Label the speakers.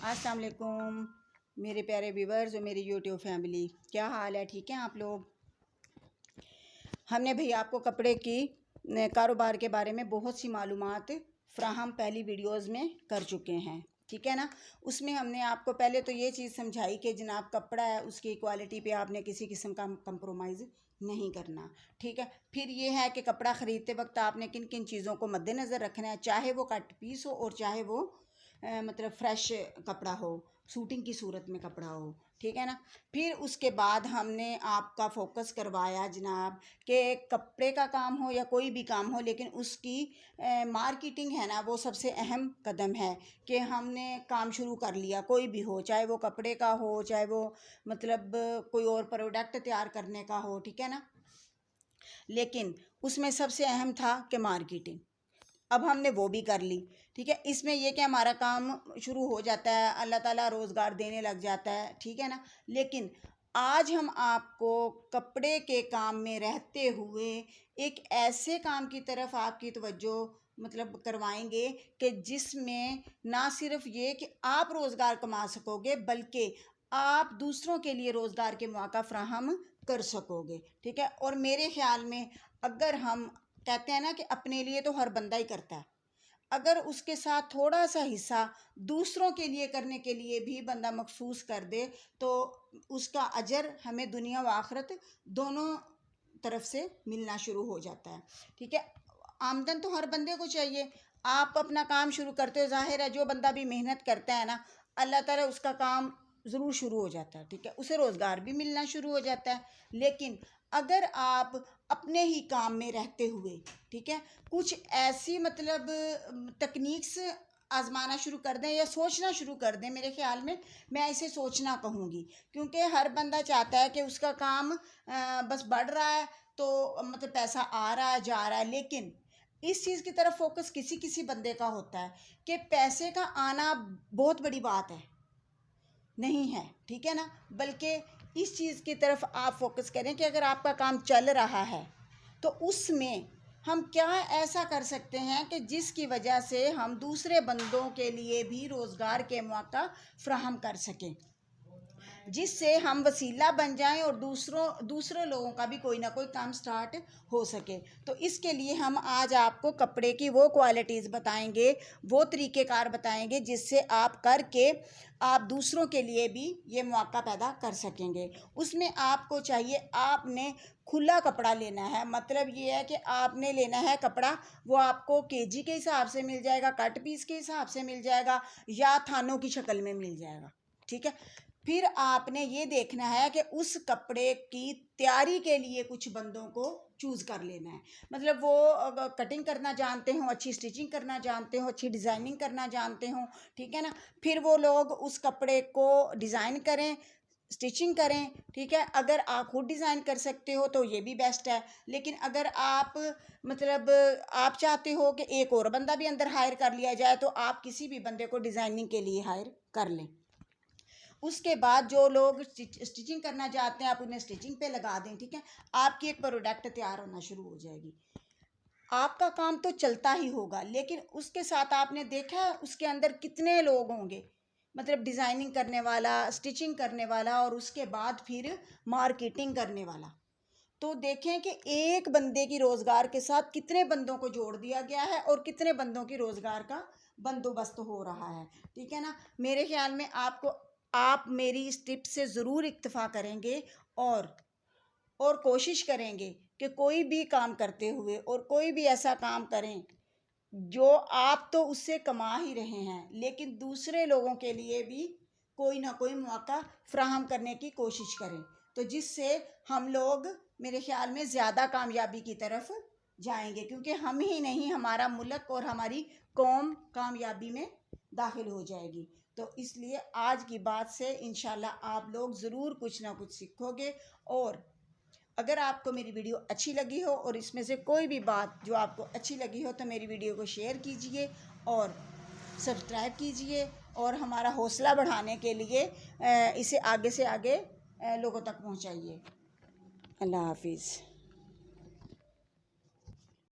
Speaker 1: अस्सलाम वालेकुम मेरे प्यारे व्यूवर्स और मेरी यूट्यूब फैमिली, क्या हाल है? ठीक है आप लोग? हमने भैया आपको कपड़े की कारोबार के बारे में बहुत सी मालूमात फ्राहम पहली वीडियोस में कर चुके हैं, ठीक है ना। उसमें हमने आपको पहले तो ये चीज़ समझाई कि जनाब कपड़ा है उसकी क्वालिटी पे आपने किसी किस्म का कंप्रोमाइज़ नहीं करना, ठीक है। फिर ये है कि कपड़ा ख़रीदते वक्त आपने किन किन चीज़ों को मद्देनज़र रखना है, चाहे वो कट पीस हो और चाहे वो मतलब फ्रेश कपड़ा हो, शूटिंग की सूरत में कपड़ा हो, ठीक है ना। फिर उसके बाद हमने आपका फोकस करवाया जनाब कि कपड़े का काम हो या कोई भी काम हो, लेकिन उसकी मार्केटिंग है ना, वो सबसे अहम कदम है कि हमने काम शुरू कर लिया, कोई भी हो, चाहे वो कपड़े का हो, चाहे वो मतलब कोई और प्रोडक्ट तैयार करने का हो, ठीक है ना। लेकिन उसमें सबसे अहम था कि मार्केटिंग। अब हमने वो भी कर ली, ठीक है। इसमें यह कि हमारा काम शुरू हो जाता है, अल्लाह ताला रोज़गार देने लग जाता है, ठीक है ना। लेकिन आज हम आपको कपड़े के काम में रहते हुए एक ऐसे काम की तरफ आपकी तवज्जो मतलब करवाएंगे कि जिसमें ना सिर्फ ये कि आप रोज़गार कमा सकोगे, बल्कि आप दूसरों के लिए रोज़गार के मौका फ्राहम कर सकोगे, ठीक है। और मेरे ख्याल में अगर हम कहते हैं ना कि अपने लिए तो हर बंदा ही करता है, अगर उसके साथ थोड़ा सा हिस्सा दूसरों के लिए करने के लिए भी बंदा मखसूस कर दे तो उसका अजर हमें दुनिया व आखिरत दोनों तरफ से मिलना शुरू हो जाता है, ठीक है। आमदन तो हर बंदे को चाहिए। आप अपना काम शुरू करते हो, जाहिर है जो बंदा भी मेहनत करता है ना, अल्लाह ताला उसका काम ज़रूर शुरू हो जाता है, ठीक है, उसे रोज़गार भी मिलना शुरू हो जाता है। लेकिन अगर आप अपने ही काम में रहते हुए, ठीक है, कुछ ऐसी मतलब तकनीक्स आजमाना शुरू कर दें या सोचना शुरू कर दें, मेरे ख्याल में मैं इसे सोचना कहूँगी, क्योंकि हर बंदा चाहता है कि उसका काम बस बढ़ रहा है तो मतलब पैसा आ रहा है जा रहा है। लेकिन इस चीज़ की तरफ फोकस किसी किसी बंदे का होता है कि पैसे का आना बहुत बड़ी बात है, नहीं है, ठीक है ना। बल्कि इस चीज़ की तरफ आप फोकस करें कि अगर आपका काम चल रहा है तो उसमें हम क्या ऐसा कर सकते हैं कि जिसकी वजह से हम दूसरे बंदों के लिए भी रोज़गार के मौका फ्राहम कर सकें, जिससे हम वसीला बन जाएं और दूसरे लोगों का भी कोई ना कोई काम स्टार्ट हो सके। तो इसके लिए हम आज आपको कपड़े की वो क्वालिटीज़ बताएंगे, वो तरीक़ेकार बताएंगे जिससे आप करके आप दूसरों के लिए भी ये मौका पैदा कर सकेंगे। उसमें आपको चाहिए, आपने खुला कपड़ा लेना है, मतलब ये है कि आपने लेना है कपड़ा, वो आपको केजी के हिसाब से मिल जाएगा, कट पीस के हिसाब से मिल जाएगा या थानों की शक्ल में मिल जाएगा, ठीक है। फिर आपने ये देखना है कि उस कपड़े की तैयारी के लिए कुछ बंदों को चूज़ कर लेना है, मतलब वो कटिंग करना जानते हो, अच्छी स्टिचिंग करना जानते हो, अच्छी डिज़ाइनिंग करना जानते हो, ठीक है ना। फिर वो लोग उस कपड़े को डिज़ाइन करें, स्टिचिंग करें, ठीक है। अगर आप खुद डिज़ाइन कर सकते हो तो ये भी बेस्ट है। लेकिन अगर आप मतलब आप चाहते हो कि एक और बंदा भी अंदर हायर कर लिया जाए तो आप किसी भी बंदे को डिज़ाइनिंग के लिए हायर कर लें। उसके बाद जो लोग स्टिचिंग करना चाहते हैं आप उन्हें स्टिचिंग पे लगा दें, ठीक है। आपकी एक प्रोडक्ट तैयार होना शुरू हो जाएगी, आपका काम तो चलता ही होगा। लेकिन उसके साथ आपने देखा है उसके अंदर कितने लोग होंगे, मतलब डिज़ाइनिंग करने वाला, स्टिचिंग करने वाला और उसके बाद फिर मार्केटिंग करने वाला। तो देखें कि एक बंदे की रोज़गार के साथ कितने बंदों को जोड़ दिया गया है और कितने बंदों की रोज़गार का बंदोबस्त हो रहा है, ठीक है ना। मेरे ख्याल में आप मेरी इस टिप से ज़रूर इक्तफ़ा करेंगे और कोशिश करेंगे कि कोई भी काम करते हुए और कोई भी ऐसा काम करें जो आप तो उससे कमा ही रहे हैं, लेकिन दूसरे लोगों के लिए भी कोई ना कोई मौका फ्राहम करने की कोशिश करें, तो जिससे हम लोग मेरे ख्याल में ज़्यादा कामयाबी की तरफ जाएंगे, क्योंकि हम ही नहीं हमारा मुल्क और हमारी कौम कामयाबी में दाखिल हो जाएगी। तो इसलिए आज की बात से इंशाल्लाह आप लोग ज़रूर कुछ ना कुछ सीखोगे। और अगर आपको मेरी वीडियो अच्छी लगी हो और इसमें से कोई भी बात जो आपको अच्छी लगी हो तो मेरी वीडियो को शेयर कीजिए और सब्सक्राइब कीजिए और हमारा हौसला बढ़ाने के लिए इसे आगे से आगे लोगों तक पहुंचाइए। अल्लाह हाफिज़।